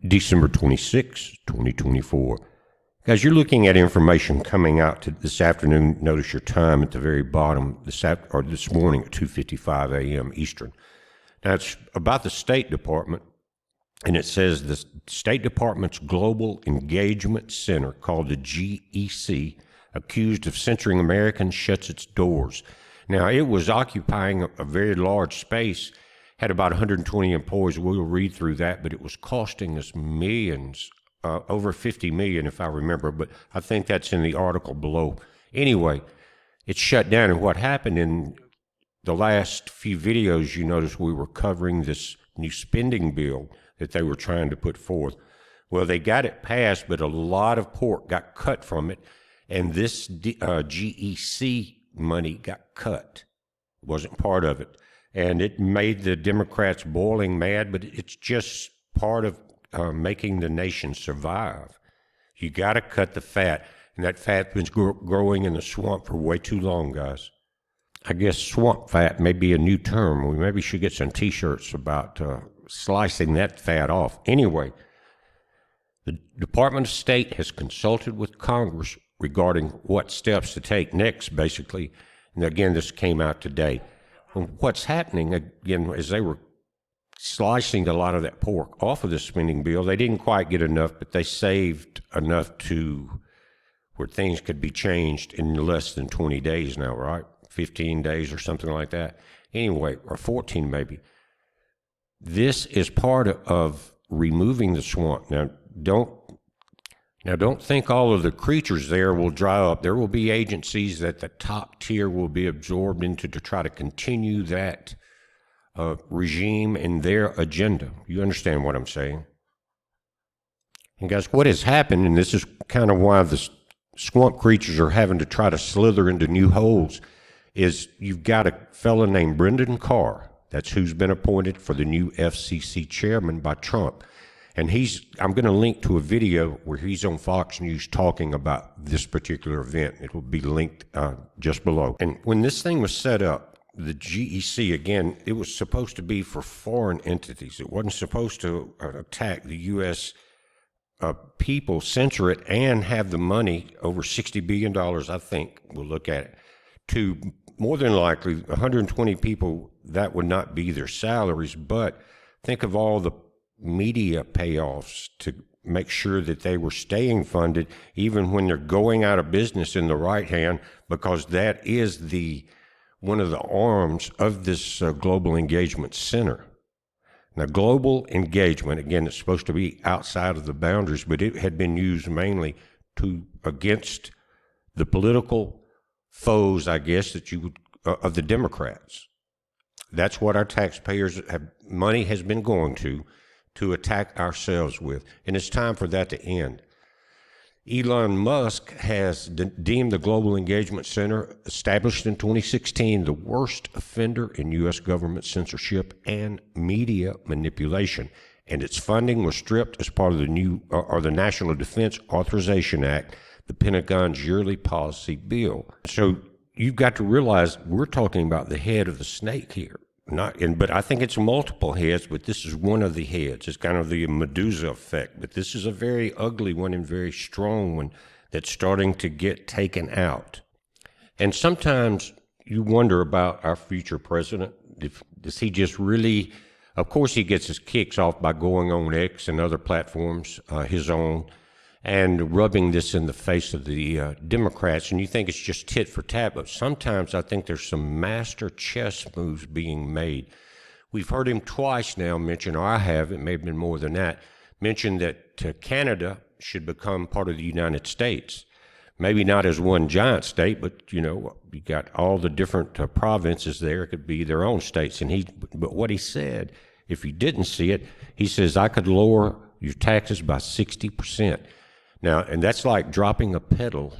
December 26, 2024. Guys, you're looking at information coming out this afternoon. Notice your time at the very bottom this morning at 2:55 a.m. Eastern. Now, it's about the State Department, and it says the State Department's Global Engagement Center, called the GEC, accused of censoring Americans, shuts its doors. Now, it was occupying a very large space, had about 120 employees. We'll read through that, but it was costing us millions, over 50 million if I remember, but I think that's in the article below. Anyway, it's shut down, and what happened in the last few videos, you notice we were covering this new spending bill that they were trying to put forth. Well, they got it passed, but a lot of pork got cut from it, and this GEC money got cut. It wasn't part of it. And it made the Democrats boiling mad, but it's just part of making the nation survive. You got to cut the fat, and that fat's been growing in the swamp for way too long, guys. I guess swamp fat may be a new term. We maybe should get some T-shirts about slicing that fat off. Anyway, the Department of State has consulted with Congress regarding what steps to take next, basically. And again, this came out today. And what's happening, again, is they were slicing a lot of that pork off of the spending bill. They didn't quite get enough, but they saved enough to where things could be changed in less than 20 days now, right? 15 days or something like that. Anyway, or 14 maybe. This is part of removing the swamp. Now, don't think all of the creatures there will dry up. There will be agencies that the top tier will be absorbed into to try to continue that regime and their agenda. You understand what I'm saying? And guys, what has happened, and this is kind of why the swamp creatures are having to try to slither into new holes, is you've got a fellow named Brendan Carr. That's who's been appointed for the new FCC chairman by Trump. And I'm going to link to a video where he's on Fox News talking about this particular event. It will be linked just below. And when this thing was set up, the GEC, again, it was supposed to be for foreign entities. It wasn't supposed to attack the U.S. People, censor it, and have the money, over $60 billion, I think, we'll look at it, to more than likely 120 people. That would not be their salaries, but think of all the media payoffs to make sure that they were staying funded even when they're going out of business in the right hand, because that is one of the arms of this Global Engagement Center. Now, global engagement, again, it's supposed to be outside of the boundaries, but it had been used mainly against the political foes, I guess, of the Democrats. That's what our taxpayers money has been going to attack ourselves with, and it's time for that to end. Elon Musk has deemed the Global Engagement Center, established in 2016, the worst offender in U.S. government censorship and media manipulation, and its funding was stripped as part of the National Defense Authorization Act, the Pentagon's yearly policy bill. So you've got to realize we're talking about the head of the snake here. But I think it's multiple heads, but this is one of the heads. It's kind of the Medusa effect, but this is a very ugly one and very strong one that's starting to get taken out. And sometimes you wonder about our future president. Does he just really, of course he gets his kicks off by going on X and other platforms, his own, and rubbing this in the face of the Democrats, and you think it's just tit for tat, but sometimes I think there's some master chess moves being made. We've heard him twice now mention, or I have, it may have been more than that, mention that Canada should become part of the United States. Maybe not as one giant state, but, you got all the different provinces there. It could be their own states. But what he said, if you didn't see it, he says, I could lower your taxes by 60%. Now, and that's like dropping a pedal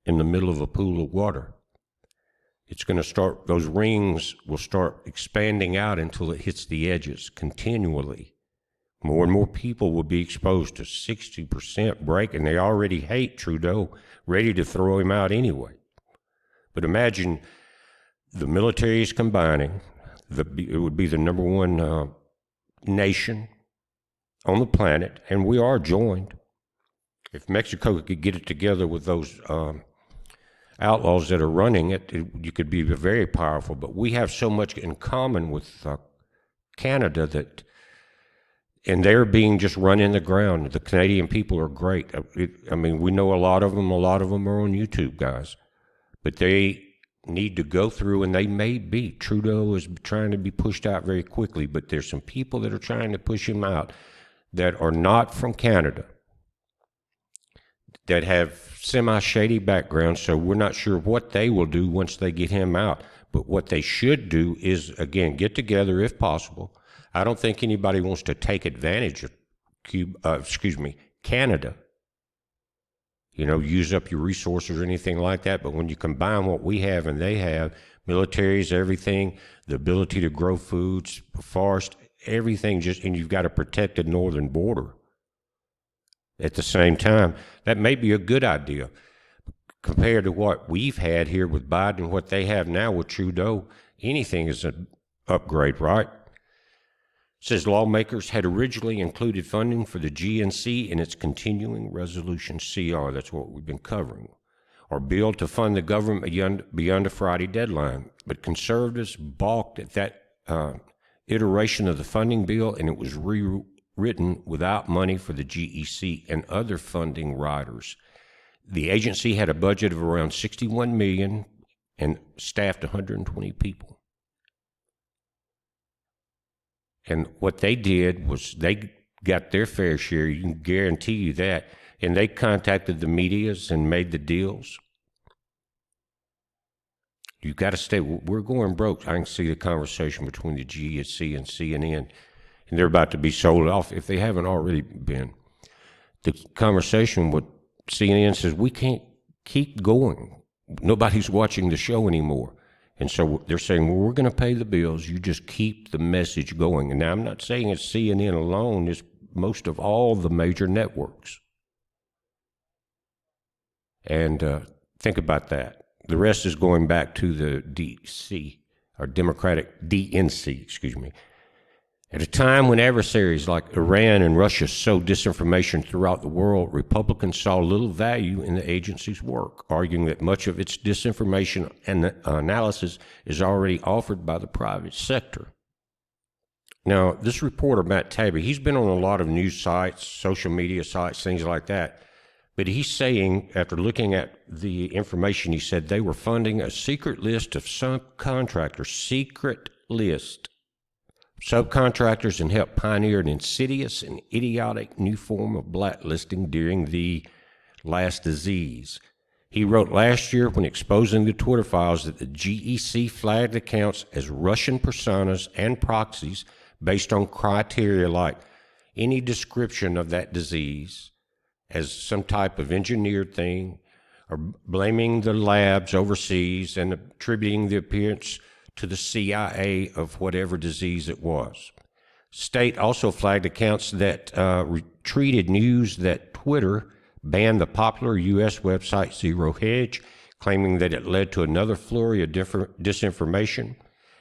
in the middle of a pool of water. It's going to start, those rings will start expanding out until it hits the edges continually. More and more people will be exposed to 60% break, and they already hate Trudeau, ready to throw him out anyway. But imagine the military is combining. It would be the number one nation on the planet, and we are joined. If Mexico could get it together with those outlaws that are running it, you could be very powerful. But we have so much in common with Canada that, and they're being just run in the ground. The Canadian people are great. I mean, we know a lot of them. A lot of them are on YouTube, guys. But they need to go through, and they may be. Trudeau is trying to be pushed out very quickly, but there's some people that are trying to push him out that are not from Canada, that have semi-shady backgrounds, so we're not sure what they will do once they get him out. But what they should do is, again, get together if possible. I don't think anybody wants to take advantage of Canada. You know, use up your resources or anything like that. But when you combine what we have and they have, militaries, everything, the ability to grow foods, forest, everything, and you've got a protected northern border. At the same time, that may be a good idea compared to what we've had here with Biden and what they have now with Trudeau. Anything is an upgrade, right? It says lawmakers had originally included funding for the GNC in its continuing resolution CR. That's what we've been covering. Or bill to fund the government beyond a Friday deadline. But conservatives balked at that iteration of the funding bill, and it was rewritten without money for the GEC and other funding riders. The agency had a budget of around $61 million and staffed 120 people. And what they did was they got their fair share, you can guarantee you that, and they contacted the medias and made the deals. You've got to stay. We're going broke. I can see the conversation between the GSC and CNN, and they're about to be sold off if they haven't already been. The conversation with CNN says, we can't keep going. Nobody's watching the show anymore. And so they're saying, well, we're going to pay the bills. You just keep the message going. And now I'm not saying it's CNN alone. It's most of all the major networks. And think about that. The rest is going back to the DC, or Democratic DNC, excuse me. At a time when adversaries like Iran and Russia sow disinformation throughout the world, Republicans saw little value in the agency's work, arguing that much of its disinformation and analysis is already offered by the private sector. Now, this reporter, Matt Taibbi, he's been on a lot of news sites, social media sites, things like that. But he's saying, after looking at the information, he said they were funding a secret list of subcontractors, secret list. Subcontractors, and helped pioneer an insidious and idiotic new form of blacklisting during the last disease. He wrote last year when exposing the Twitter files that the GEC flagged accounts as Russian personas and proxies based on criteria like any description of that disease as some type of engineered thing, or blaming the labs overseas and attributing the appearance to the CIA of whatever disease it was. State also flagged accounts that retweeted news that Twitter banned the popular U.S. website Zero Hedge, claiming that it led to another flurry of disinformation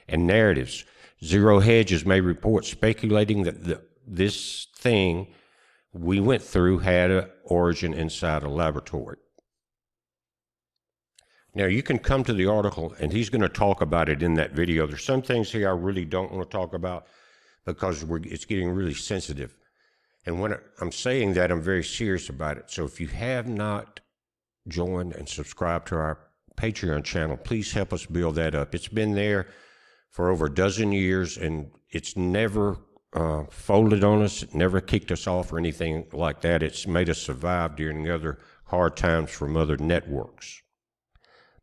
and narratives. Zero Hedge has made reports speculating that this thing we went through had an origin inside a laboratory. Now, you can come to the article, and he's going to talk about it in that video. There's some things here I really don't want to talk about because it's getting really sensitive. And when I'm saying that, I'm very serious about it. So if you have not joined and subscribed to our Patreon channel, please help us build that up. It's been there for over a dozen years, and it's never folded on us, it never kicked us off or anything like that. It's made us survive during the other hard times from other networks.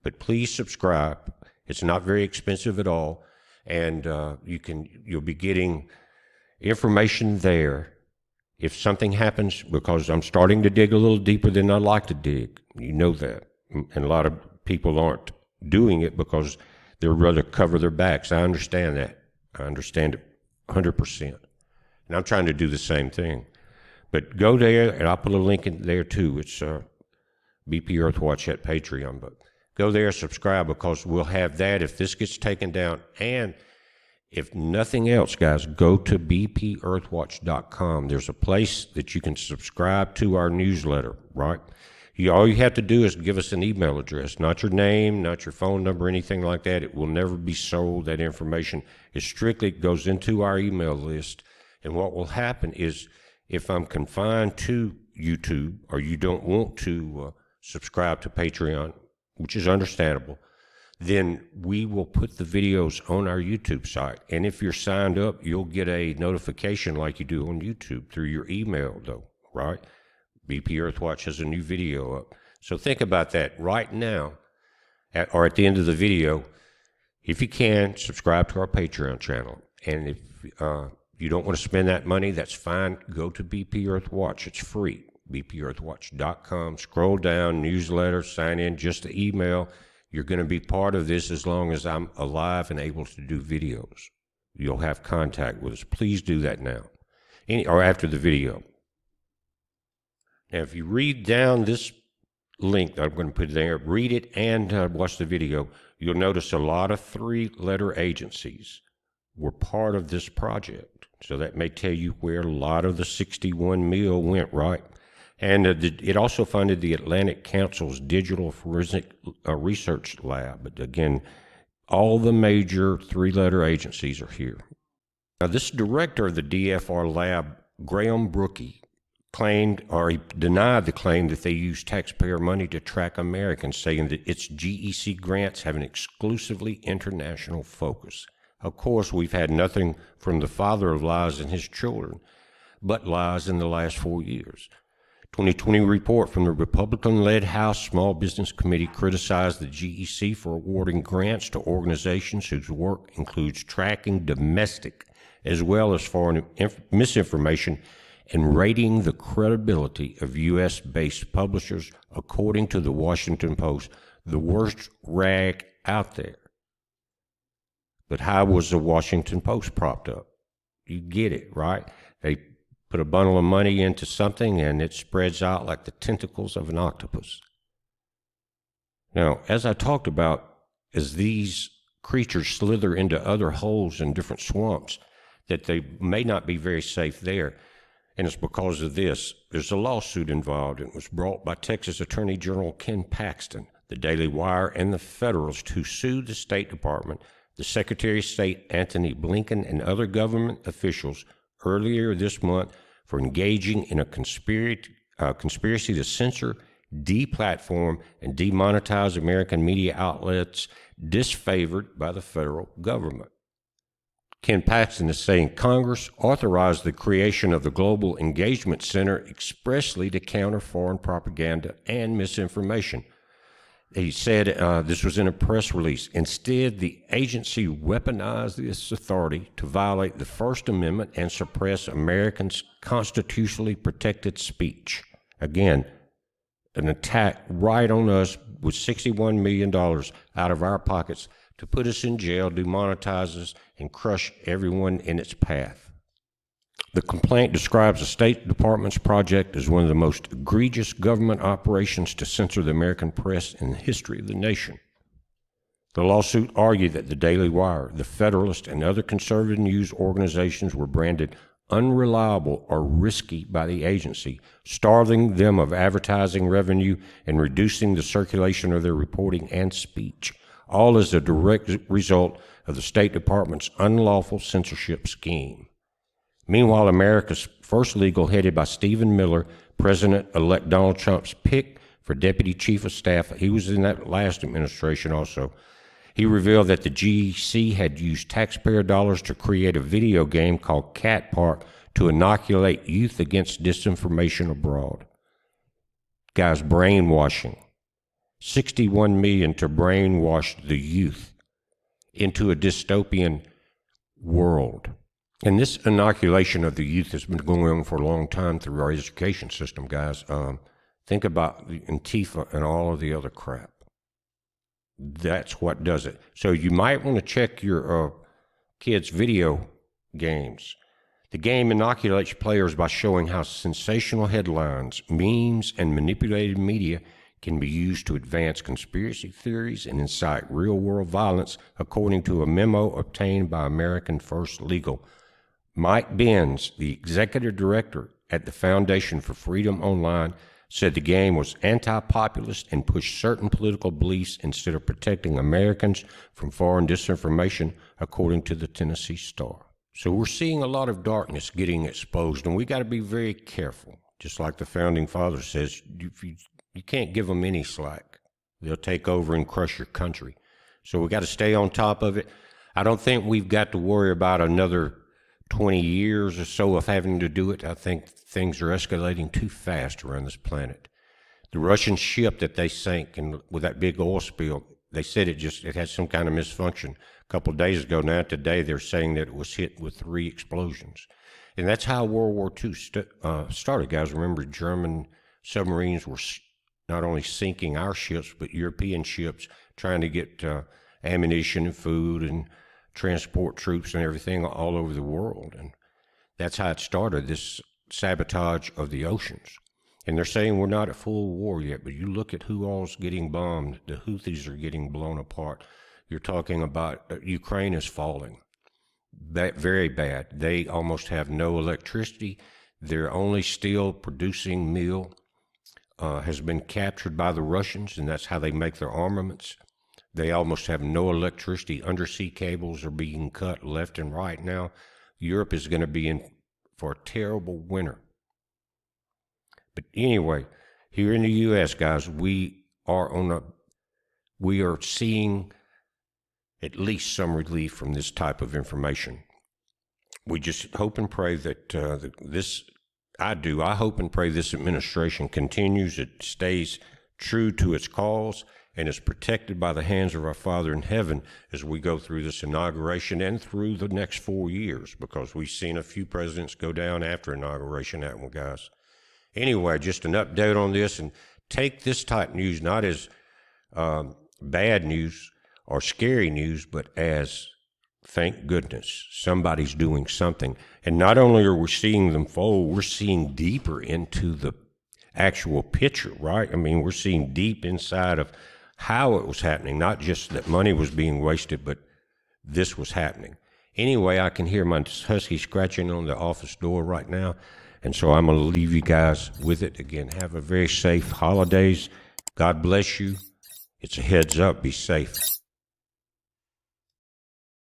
But please subscribe. It's not very expensive at all, and you'll be getting information there if something happens, because I'm starting to dig a little deeper than I like to dig. You know that. And a lot of people aren't doing it because they'd rather cover their backs. I understand that. I understand it 100%. And I'm trying to do the same thing. But go there, and I'll put a link in there too. It's BP Earthwatch at Patreon. But go there, subscribe, because we'll have that if this gets taken down. And If nothing else, guys, go to bpearthwatch.com. There's a place that you can subscribe to our newsletter, right? All you have to do is give us an email address, not your name, not your phone number, anything like that. It will never be sold. That information is strictly goes into our email list. And what will happen is if I'm confined to YouTube or you don't want to subscribe to Patreon, which is understandable, then we will put the videos on our YouTube site. And if you're signed up, you'll get a notification like you do on YouTube through your email, though, right? BP Earthwatch has a new video up. So think about that right now, or at the end of the video. If you can, subscribe to our Patreon channel. And if you don't want to spend that money, that's fine. Go to BP Earthwatch. It's free. bpearthwatch.com. Scroll down, newsletter, sign in, just the email. You're going to be part of this as long as I'm alive and able to do videos. You'll have contact with us. Please do that now, or after the video. Now, if you read down this link that I'm going to put there, read it and watch the video, you'll notice a lot of three-letter agencies were part of this project. So that may tell you where a lot of the 61 mil went, right? And it also funded the Atlantic Council's Digital Forensic Research Lab. But again, all the major three-letter agencies are here. Now, this director of the DFR lab, Graham Brookie, claimed, or he denied the claim that they used taxpayer money to track Americans, saying that its GEC grants have an exclusively international focus. Of course, we've had nothing from the father of lies and his children, but lies in the last 4 years. 2020 report from the Republican-led House Small Business Committee criticized the GEC for awarding grants to organizations whose work includes tracking domestic as well as foreign misinformation and rating the credibility of U.S.-based publishers, according to the Washington Post, the worst rag out there. But how was the Washington Post propped up? You get it, right? They put a bundle of money into something and it spreads out like the tentacles of an octopus. Now, as I talked about, as these creatures slither into other holes in different swamps, that they may not be very safe there. And it's because of this. There's a lawsuit involved, and it was brought by Texas Attorney General Ken Paxton, the Daily Wire, and the Federalist, who sued the State Department, the Secretary of State Antony Blinken, and other government officials earlier this month for engaging in a conspiracy to censor, deplatform, and demonetize American media outlets disfavored by the federal government. Ken Paxton is saying Congress authorized the creation of the Global Engagement Center expressly to counter foreign propaganda and misinformation. He said this was in a press release. Instead, the agency weaponized this authority to violate the First Amendment and suppress Americans' constitutionally protected speech. Again, an attack right on us with $61 million out of our pockets to put us in jail, demonetize us, and crush everyone in its path. The complaint describes the State Department's project as one of the most egregious government operations to censor the American press in the history of the nation. The lawsuit argued that the Daily Wire, the Federalist, and other conservative news organizations were branded unreliable or risky by the agency, starving them of advertising revenue and reducing the circulation of their reporting and speech, all as a direct result of the State Department's unlawful censorship scheme. Meanwhile, America's First Legal, headed by Stephen Miller, President-elect Donald Trump's pick for Deputy Chief of Staff, he was in that last administration also, he revealed that the GEC had used taxpayer dollars to create a video game called Cat Park to inoculate youth against disinformation abroad. Guys, brainwashing. $61 million to brainwash the youth into a dystopian world. And this inoculation of the youth has been going on for a long time through our education system, guys. Think about the Antifa and all of the other crap. That's what does it. So you might want to check your kids' video games. The game inoculates players by showing how sensational headlines, memes, and manipulated media can be used to advance conspiracy theories and incite real-world violence, according to a memo obtained by American First Legal. Mike Benz, the executive director at the Foundation for Freedom Online, said the game was anti-populist and pushed certain political beliefs instead of protecting Americans from foreign disinformation, according to the Tennessee Star. So we're seeing a lot of darkness getting exposed, and we got to be very careful. Just like the Founding Father says, you can't give them any slack. They'll take over and crush your country. So we got to stay on top of it. I don't think we've got to worry about another 20 years or so of having to do it. I think things are escalating too fast around this planet. The Russian ship that they sank with that big oil spill, they said it had some kind of misfunction a couple of days ago. Now today they're saying that it was hit with 3 explosions. And that's how World War II started, guys. Remember, German submarines were not only sinking our ships, but European ships trying to get ammunition and food and transport troops and everything all over the world. And that's how it started, this sabotage of the oceans. And they're saying we're not at full war yet, but you look at who all's getting bombed. The Houthis are getting blown apart. You're talking about Ukraine is falling. Very bad. They almost have no electricity. Their only steel producing mill has been captured by the Russians, and that's how they make their armaments. They almost have no electricity. Undersea cables are being cut left and right now. Europe is going to be in for a terrible winter. But anyway, here in the U.S., guys, we are seeing at least some relief from this type of information. We just hope and pray that I hope and pray this administration continues, it stays true to its cause, and is protected by the hands of our Father in heaven as we go through this inauguration and through the next 4 years, because we've seen a few presidents go down after inauguration, haven't we, guys? Anyway, just an update on this, and take this type news not as bad news or scary news, but as, thank goodness, somebody's doing something. And not only are we seeing them fold, we're seeing deeper into the actual picture, right? I mean, we're seeing deep inside of how it was happening, not just that money was being wasted, but this was happening. Anyway, I can hear my husky scratching on the office door right now, and so I'm going to leave you guys with it. Again, have a very safe holidays. God bless you. It's a heads up. Be safe.